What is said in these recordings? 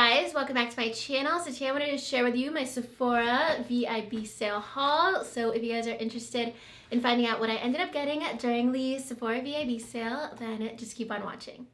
guys, welcome back to my channel. So today I wanted to share with you my Sephora VIB sale haul. So if you guys are interested in finding out what I ended up getting during the Sephora VIB sale, then just keep on watching.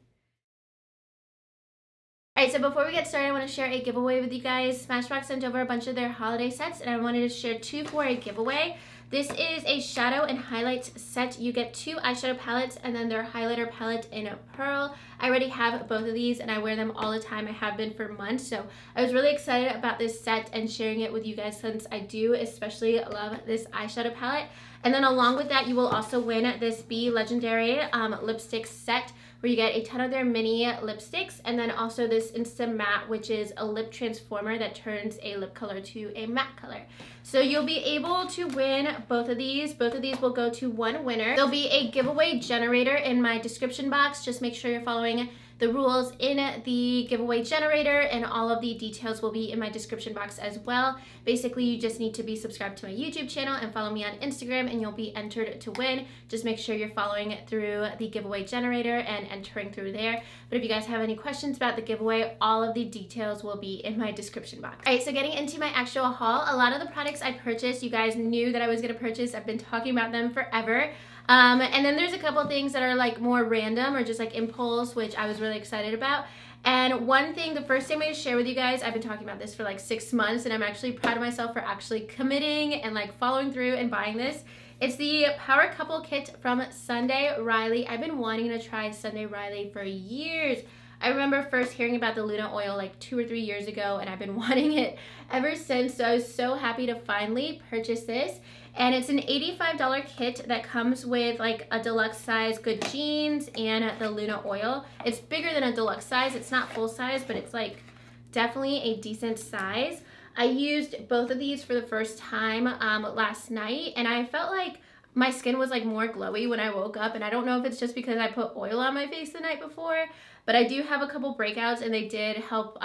Alright, so before we get started, I want to share a giveaway with you guys. Smashbox sent over a bunch of their holiday sets, and I wanted to share two for a giveaway. This is a shadow and highlights set. You get two eyeshadow palettes and then their highlighter palette in pearl. I already have both of these and I wear them all the time. I have been for months, so I was really excited about this set and sharing it with you guys since I do especially love this eyeshadow palette. And then along with that, you will also win this Be Legendary lipstick set, where you get a ton of their mini lipsticks, and then also this Instant Matte, which is a lip transformer that turns a lip color to a matte color. So you'll be able to win both of these. Both of these will go to one winner. There'll be a giveaway generator in my description box. Just make sure you're following the rules in the giveaway generator, and all of the details will be in my description box as well. Basically, you just need to be subscribed to my YouTube channel and follow me on Instagram, and you'll be entered to win. Just make sure you're following through the giveaway generator and entering through there. But if you guys have any questions about the giveaway, all of the details will be in my description box. All right, so getting into my actual haul, a lot of the products I purchased, you guys knew that I was gonna purchase. I've been talking about them forever. And then there's a couple things that are like more random or just like impulse, which I was really excited about. And one thing, the first thing I'm going to share with you guys, I've been talking about this for like 6 months, and I'm actually proud of myself for actually committing and like following through and buying this. It's the Power Couple Kit from Sunday Riley. I've been wanting to try Sunday Riley for years. I remember first hearing about the Luna oil like 2 or 3 years ago, and I've been wanting it ever since. So I was so happy to finally purchase this. And it's an $85 kit that comes with like a deluxe size good jeans and the Luna oil. It's bigger than a deluxe size. It's not full size, but it's like definitely a decent size. I used both of these for the first time last night, and I felt like my skin was like more glowy when I woke up. And I don't know if it's just because I put oil on my face the night before, but I do have a couple breakouts, and they did help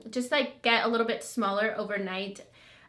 just like get a little bit smaller overnight.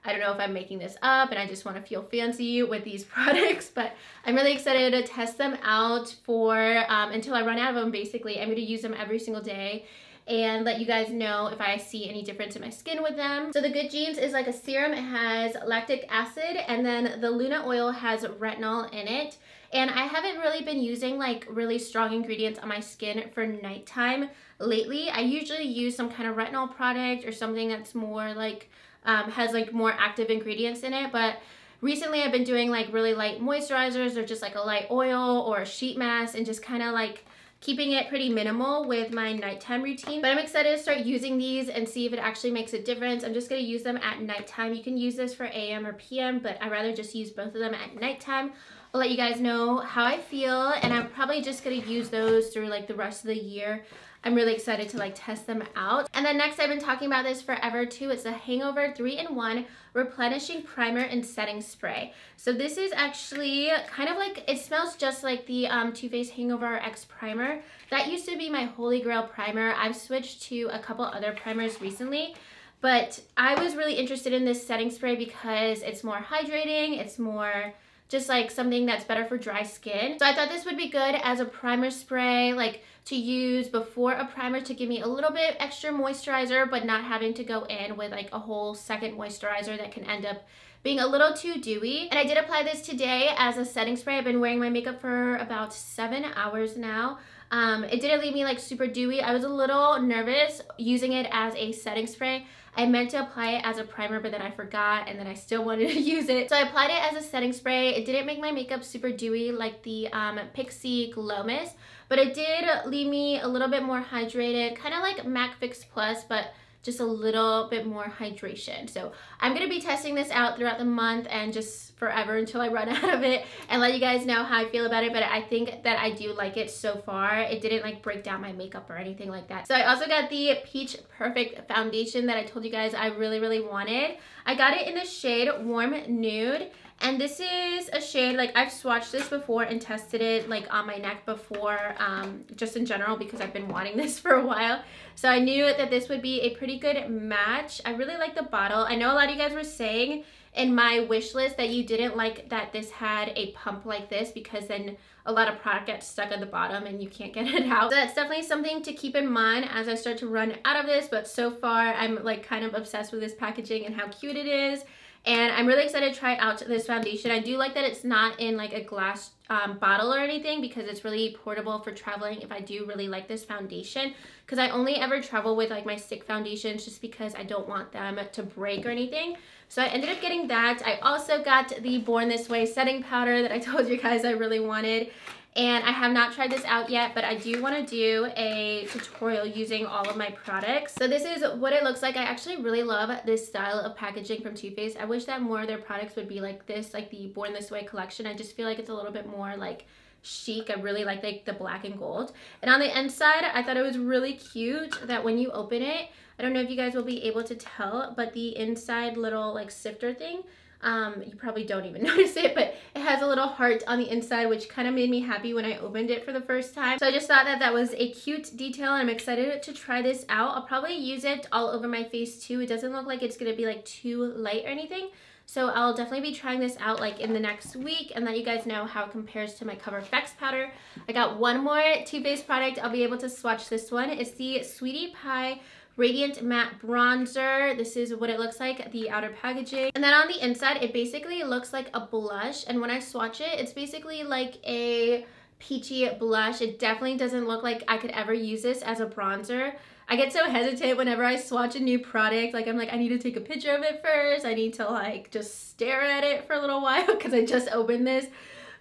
I don't know if I'm making this up and I just want to feel fancy with these products, but I'm really excited to test them out for until I run out of them. Basically, I'm going to use them every single day and let you guys know if I see any difference in my skin with them. So the Good Jeans is like a serum. It has lactic acid, and then the Luna oil has retinol in it. And I haven't really been using like really strong ingredients on my skin for nighttime lately. I usually use some kind of retinol product or something that's more like has like more active ingredients in it, but recently I've been doing like really light moisturizers or just like a light oil or a sheet mask, and just kind of like keeping it pretty minimal with my nighttime routine. But I'm excited to start using these and see if it actually makes a difference. I'm just going to use them at nighttime. You can use this for AM or PM, but I'd rather just use both of them at nighttime. I'll let you guys know how I feel, and I'm probably just going to use those through like the rest of the year. I'm really excited to like test them out. And then next, I've been talking about this forever too. It's a Hangover 3-in-1 replenishing primer and setting spray. So this is actually kind of like, it smells just like the Too Faced Hangover X primer. That used to be my holy grail primer. I've switched to a couple other primers recently, but I was really interested in this setting spray because it's more hydrating. It's more just like something that's better for dry skin. So I thought this would be good as a primer spray, like to use before a primer to give me a little bit extra moisturizer, but not having to go in with like a whole second moisturizer that can end up being a little too dewy. And I did apply this today as a setting spray. I've been wearing my makeup for about 7 hours now. It didn't leave me like super dewy. I was a little nervous using it as a setting spray. I meant to apply it as a primer, but then I forgot, and then I still wanted to use it. So I applied it as a setting spray. It didn't make my makeup super dewy like the Pixie Glow Mist, but it did leave me a little bit more hydrated, kind of like MAC Fix Plus, but just a little bit more hydration. So I'm gonna be testing this out throughout the month and just forever until I run out of it, and let you guys know how I feel about it. But I think that I do like it so far. It didn't like break down my makeup or anything like that. So I also got the Peach Perfect foundation that I told you guys I really wanted. I got it in the shade Warm Nude, And this is a shade, like I've swatched this before and tested it like on my neck before, just in general because I've been wanting this for a while. So I knew that this would be a pretty good match. I really like the bottle. I know a lot of you guys were saying in my wish list that you didn't like that this had a pump like this because then a lot of product gets stuck at the bottom and you can't get it out. So that's definitely something to keep in mind as I start to run out of this, but so far I'm like kind of obsessed with this packaging and how cute it is. And I'm really excited to try out this foundation. I do like that it's not in like a glass bottle or anything because it's really portable for traveling if I do really like this foundation. Because I only ever travel with like my stick foundations just because I don't want them to break or anything. So I ended up getting that. I also got the Born This Way setting powder that I told you guys I really wanted. And I have not tried this out yet, but I do want to do a tutorial using all of my products. So this is what it looks like. I actually really love this style of packaging from Too Faced. I wish that more of their products would be like this, like the Born This Way collection. I just feel like it's a little bit more like chic. I really like the black and gold. And on the inside, I thought it was really cute that when you open it, I don't know if you guys will be able to tell, but the inside little like sifter thing, you probably don't even notice it, but it has a little heart on the inside, which kind of made me happy when I opened it for the first time. So I just thought that that was a cute detail, and I'm excited to try this out. I'll probably use it all over my face too. It doesn't look like it's gonna be like too light or anything. So I'll definitely be trying this out like in the next week and let you guys know how it compares to my Cover FX powder. I got one more Too Faced product. I'll be able to swatch this one. It's the Sweetie Pie Radiant Matte Bronzer. This is what it looks like, the outer packaging. And then on the inside, it basically looks like a blush. And when I swatch it, it's basically like a peachy blush. It definitely doesn't look like I could ever use this as a bronzer. I get so hesitant whenever I swatch a new product. Like I'm like, I need to take a picture of it first. I need to like just stare at it for a little while because I just opened this.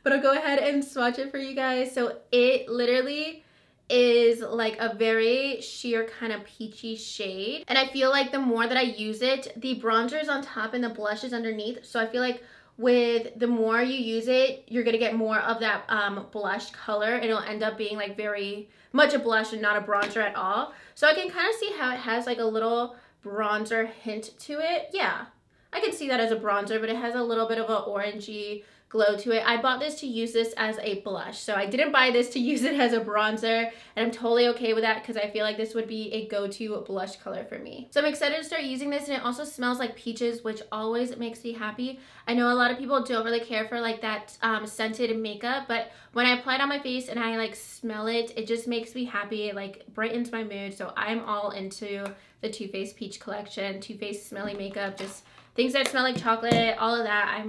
But I'll go ahead and swatch it for you guys. So it literally is like a very sheer kind of peachy shade, and I feel like the more that I use it, the bronzer is on top and the blush is underneath, so I feel like with the more you use it, you're gonna get more of that blush color. It'll end up being like very much a blush and not a bronzer at all. So I can kind of see how it has like a little bronzer hint to it. Yeah, I can see that as a bronzer, but it has a little bit of an orangey glow to it. I bought this to use this as a blush, so I didn't buy this to use it as a bronzer, and I'm totally okay with that because I feel like this would be a go-to blush color for me. So I'm excited to start using this, and it also smells like peaches, which always makes me happy. I know a lot of people don't really care for like that scented makeup, but when I apply it on my face and I like smell it, it just makes me happy. It like brightens my mood, so I'm all into the Too Faced Peach collection, Too Faced smelly makeup, just things that smell like chocolate, all of that.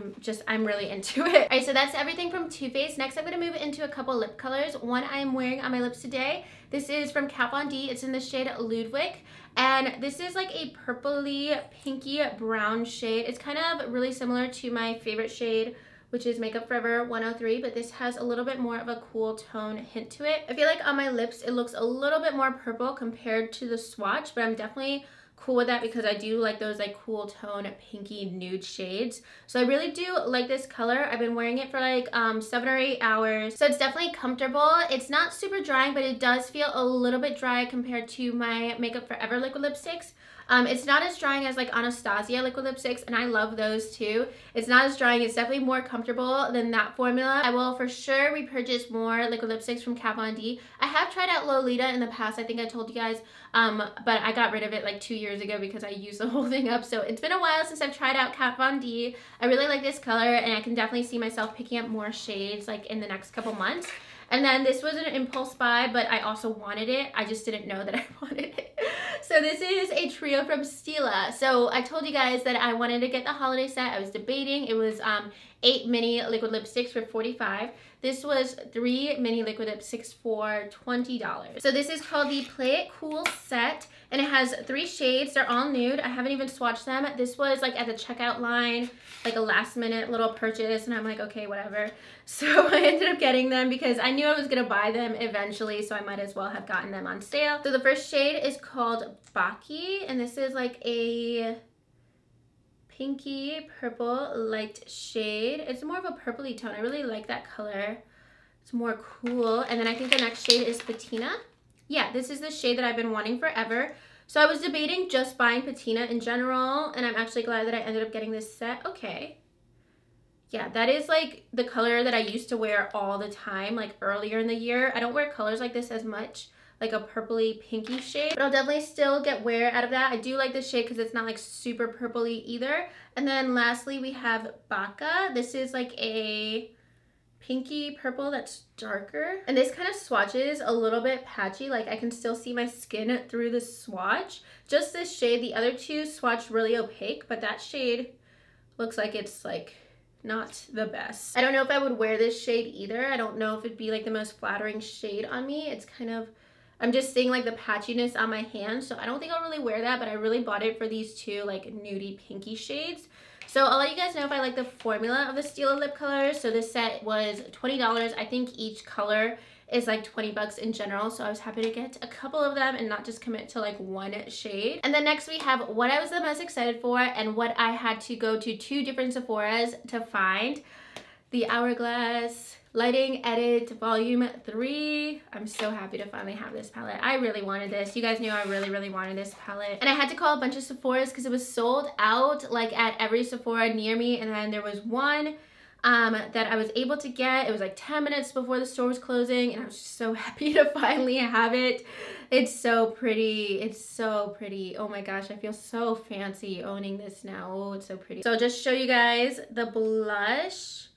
I'm really into it. All right, so that's everything from Too Faced. Next, I'm gonna move into a couple lip colors. One I'm wearing on my lips today. This is from Kat Von D. It's in the shade Ludwig. And this is like a purpley, pinky brown shade. It's kind of really similar to my favorite shade, which is Makeup Forever 103, but this has a little bit more of a cool tone hint to it. I feel like on my lips, it looks a little bit more purple compared to the swatch, but I'm definitely cool with that because I do like those like cool tone pinky nude shades. So I really do like this color. I've been wearing it for like 7 or 8 hours. So it's definitely comfortable. It's not super drying, but it does feel a little bit dry compared to my Makeup Forever liquid lipsticks. It's not as drying as like Anastasia liquid lipsticks, and I love those too. It's not as drying. It's definitely more comfortable than that formula. I will for sure repurchase more liquid lipsticks from Kat Von D. I have tried out Lolita in the past. I think I told you guys, but I got rid of it like 2 years ago because I used the whole thing up. So it's been a while since I've tried out Kat Von D. I really like this color, and I can definitely see myself picking up more shades like in the next couple months. And then this was an impulse buy, but I also wanted it. I just didn't know that I wanted it. So this is a trio from Stila. So I told you guys that I wanted to get the holiday set. I was debating. It was 8 mini liquid lipsticks for $45. This was 3 mini liquid lipsticks for $20. So this is called the Play It Cool set, and it has 3 shades. They're all nude. I haven't even swatched them. This was like at the checkout line, like a last minute little purchase, and I'm like, okay, whatever. So I ended up getting them because I knew I was gonna buy them eventually, so I might as well have gotten them on sale. So the first shade is called Baki, and this is like a pinky purple light shade. It's more of a purpley tone. I really like that color. It's more cool. And then I think the next shade is Patina. Yeah, this is the shade that I've been wanting forever. So I was debating just buying Patina in general, and I'm actually glad that I ended up getting this set. Okay. Yeah, that is like the color that I used to wear all the time, like earlier in the year. I don't wear colors like this as much, like a purpley pinky shade, but I'll definitely still get wear out of that. I do like this shade because it's not like super purpley either. And then lastly, we have Baka. This is like a pinky purple that's darker, and this kind of swatches a little bit patchy. Like I can still see my skin through the swatch. Just this shade. The other two swatch really opaque, but that shade looks like it's like not the best. I don't know if I would wear this shade either. I don't know if it'd be like the most flattering shade on me. It's kind of, I'm just seeing like the patchiness on my hand, so I don't think I'll really wear that, but I really bought it for these two like nudie pinky shades. So I'll let you guys know if I like the formula of the Stila lip colors. So this set was $20. I think each color is like 20 bucks in general, so I was happy to get a couple of them and not just commit to like one shade. And then next we have what I was the most excited for and what I had to go to 2 different Sephoras to find. The Hourglass Lighting Edit Volume 3. I'm so happy to finally have this palette. I really wanted this. You guys knew I really wanted this palette. And I had to call a bunch of Sephoras because it was sold out like at every Sephora near me, and then there was one that I was able to get. It was like 10 minutes before the store was closing, and I was just so happy to finally have it. It's so pretty. It's so pretty. Oh my gosh, I feel so fancy owning this now. Oh, it's so pretty. So I'll just show you guys the blush.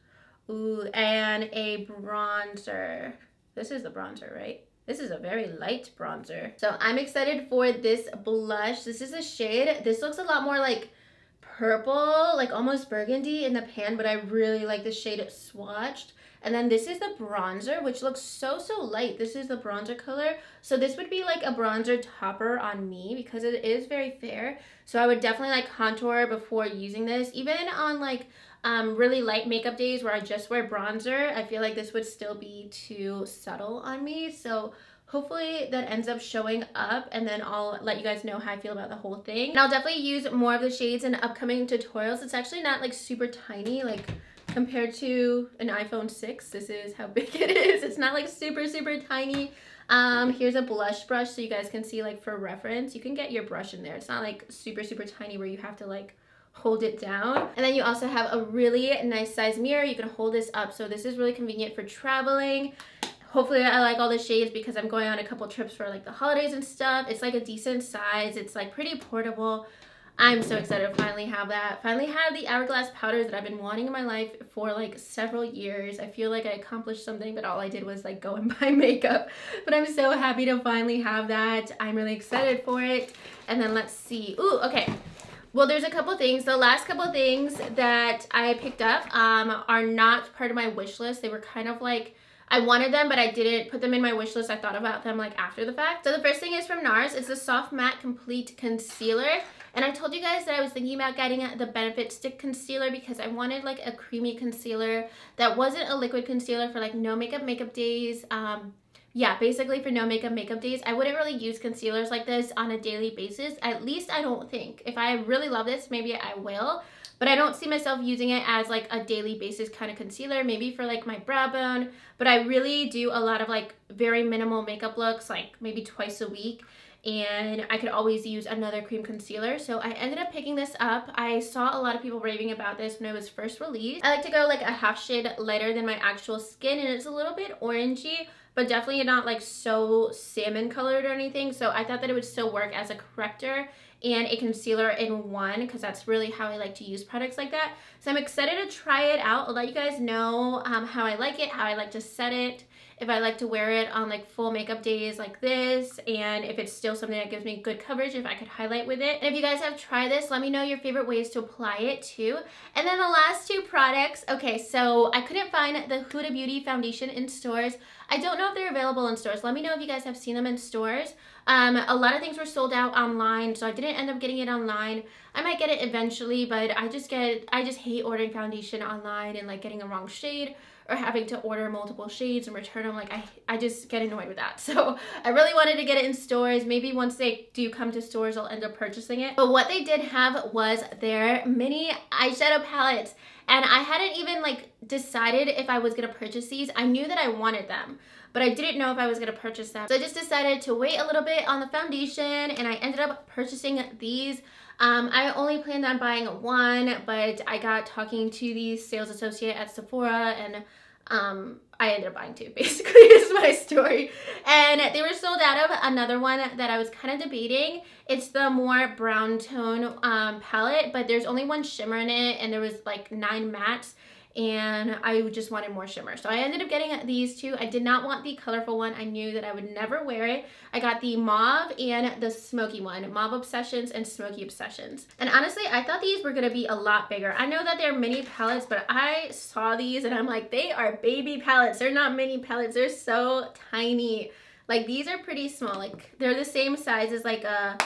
Ooh, and a bronzer. This is the bronzer, right? This is a very light bronzer. So I'm excited for this blush. This is a shade. This looks a lot more like purple, like almost burgundy in the pan, but I really like the shade swatched. And then this is the bronzer, which looks so light. This is the bronzer color. So this would be like a bronzer topper on me because it is very fair. So I would definitely like contour before using this. Even on like really light makeup days where I just wear bronzer, I feel like this would still be too subtle on me. So hopefully that ends up showing up, and then I'll let you guys know how I feel about the whole thing. And I'll definitely use more of the shades in upcoming tutorials. It's actually not like super tiny, like compared to an iPhone 6, this is how big it is. It's not like super tiny. Here's a blush brush so you guys can see like for reference. You can get your brush in there. It's not like super tiny where you have to like hold it down. And then you also have a really nice size mirror. You can hold this up, so this is really convenient for traveling. Hopefully I like all the shades because I'm going on a couple trips for like the holidays and stuff. It's like a decent size. It's like pretty portable. I'm so excited to finally have that. Finally have the Hourglass powders that I've been wanting in my life for like several years. I feel like I accomplished something, but all I did was like go and buy makeup. But I'm so happy to finally have that. I'm really excited for it. And then let's see. Ooh, okay. Well, there's a couple things. The last couple things that I picked up are not part of my wish list. They were kind of like, I wanted them, but I didn't put them in my wish list. I thought about them like after the fact. So the first thing is from NARS. It's the Soft Matte Complete Concealer. And I told you guys that I was thinking about getting the Benefit Stick Concealer because I wanted like a creamy concealer that wasn't a liquid concealer for like no makeup days. Yeah, basically for no makeup days. I wouldn't really use concealers like this on a daily basis. At least I don't think. If I really love this, maybe I will. But I don't see myself using it as like a daily basis kind of concealer, maybe for like my brow bone. But I really do a lot of like very minimal makeup looks, like maybe twice a week. And I could always use another cream concealer. So I ended up picking this up. I saw a lot of people raving about this when it was first released. I like to go like a half shade lighter than my actual skin, and it's a little bit orangey, but definitely not like so salmon colored or anything. So I thought that it would still work as a corrector and a concealer in one, because that's really how I like to use products like that. So I'm excited to try it out. I'll let you guys know how I like it, how I like to set it, if I like to wear it on like full makeup days like this, and if it's still something that gives me good coverage, if I could highlight with it. And if you guys have tried this, let me know your favorite ways to apply it too. And then the last two products, okay, so I couldn't find the Huda Beauty foundation in stores. I don't know if they're available in stores. Let me know if you guys have seen them in stores. A lot of things were sold out online, so I didn't end up getting it online. I might get it eventually, but I just hate ordering foundation online and like getting the wrong shade, or having to order multiple shades and return them. Like I just get annoyed with that. So I really wanted to get it in stores. Maybe once they do come to stores, I'll end up purchasing it. But what they did have was their mini eyeshadow palettes. And I hadn't even like decided if I was gonna purchase these. I knew that I wanted them. but I didn't know if I was going to purchase them. So I just decided to wait a little bit on the foundation, and I ended up purchasing these. I only planned on buying one, but I got talking to the sales associate at Sephora, and I ended up buying two, basically, is my story. And they were sold out of another one that I was kind of debating. It's the more brown tone palette, but there's only one shimmer in it, and there was like 9 mattes, and I just wanted more shimmer. So I ended up getting these two. I did not want the colorful one. I knew that I would never wear it. I got the mauve and the smoky one, Mauve Obsessions and Smoky Obsessions. And honestly, I thought these were gonna be a lot bigger. I know that they're mini palettes, but I saw these and I'm like, they are baby palettes. They're not mini palettes. They're so tiny. Like, these are pretty small. Like, they're the same size as like a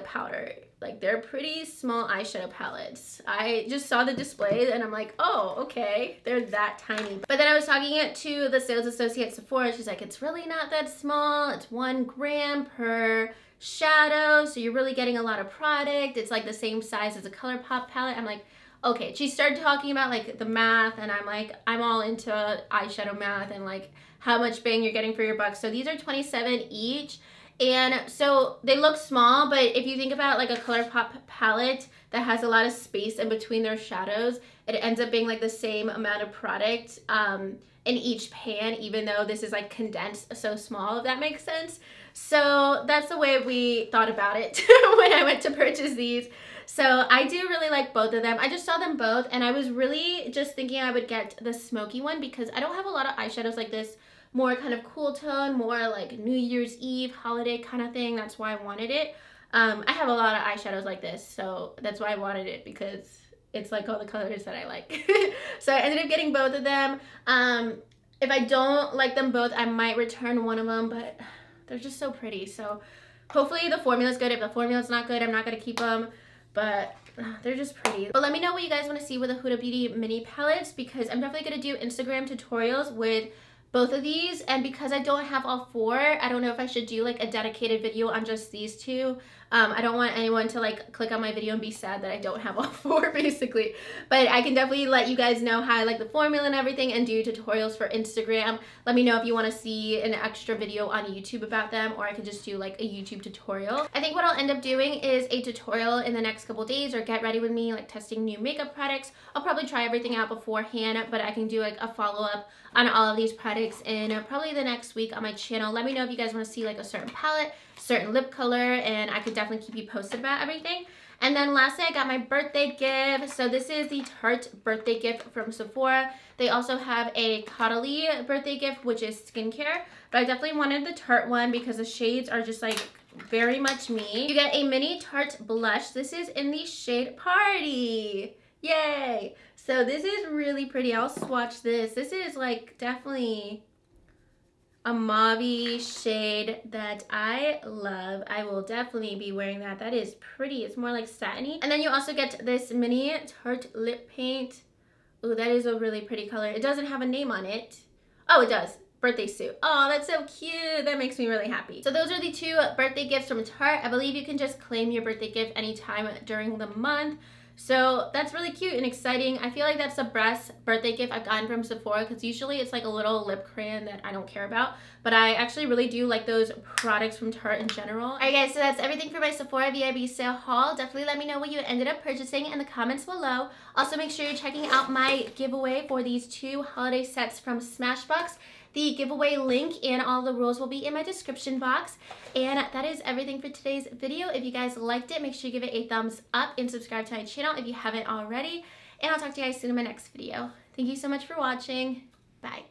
powder. Like, they're pretty small eyeshadow palettes. I just saw the displays and I'm like, oh, okay, they're that tiny. But then I was talking to the sales associate at Sephora. She's like, it's really not that small. It's 1 gram per shadow, so you're really getting a lot of product. It's like the same size as a ColourPop palette. I'm like, okay. She started talking about like the math, and I'm like, I'm all into eyeshadow math and like how much bang you're getting for your buck. So these are $27 each. And so they look small, but if you think about like a ColourPop palette that has a lot of space in between their shadows, it ends up being like the same amount of product in each pan, even though this is like condensed so small, if that makes sense. So that's the way we thought about it when I went to purchase these. So I do really like both of them. I just saw them both, and I was really just thinking I would get the smoky one because I don't have a lot of eyeshadows like this. More kind of cool tone, more like New Year's Eve holiday kind of thing. That's why I wanted it. I have a lot of eyeshadows like this, so that's why I wanted it, because it's like all the colors that I like. So I ended up getting both of them. If I don't like them both, I might return one of them, but they're just so pretty. So hopefully the formula's good. If the formula's not good, I'm not going to keep them, but they're just pretty. But let me know what you guys want to see with the Huda Beauty mini palettes, because I'm definitely going to do Instagram tutorials with both of these. And because I don't have all 4, I don't know if I should do like a dedicated video on just these 2. I don't want anyone to like click on my video and be sad that I don't have all 4, basically. But I can definitely let you guys know how I like the formula and everything, and do tutorials for Instagram. Let me know if you want to see an extra video on YouTube about them, or I could just do like a YouTube tutorial. I think what I'll end up doing is a tutorial in the next couple days, or get ready with me like testing new makeup products. I'll probably try everything out beforehand, but I can do like a follow-up on all of these products in probably the next week on my channel. Let me know if you guys want to see like a certain palette, certain lip color, and I could definitely keep you posted about everything. And then lastly, I got my birthday gift. So this is the Tarte birthday gift from Sephora. They also have a Caudalie birthday gift, which is skincare, but I definitely wanted the Tarte one because the shades are just like very much me. You get a mini Tarte blush. This is in the shade Party. Yay! So this is really pretty. I'll swatch this. This is like definitely a mauve-y shade that I love. I will definitely be wearing that. That is pretty. It's more like satiny. And then you also get this mini Tarte lip paint. Ooh, that is a really pretty color. It doesn't have a name on it. Oh, it does. Birthday suit. Oh, that's so cute. That makes me really happy. So those are the 2 birthday gifts from Tarte. I believe you can just claim your birthday gift anytime during the month. So that's really cute and exciting. I feel like that's the best birthday gift I've gotten from Sephora, because usually it's like a little lip crayon that I don't care about. But I actually really do like those products from Tarte in general. Alright guys, so that's everything for my Sephora VIB sale haul. Definitely let me know what you ended up purchasing in the comments below. Also make sure you're checking out my giveaway for these 2 holiday sets from Smashbox. The giveaway link and all the rules will be in my description box. And that is everything for today's video. If you guys liked it, make sure you give it a thumbs up and subscribe to my channel if you haven't already. And I'll talk to you guys soon in my next video. Thank you so much for watching. Bye.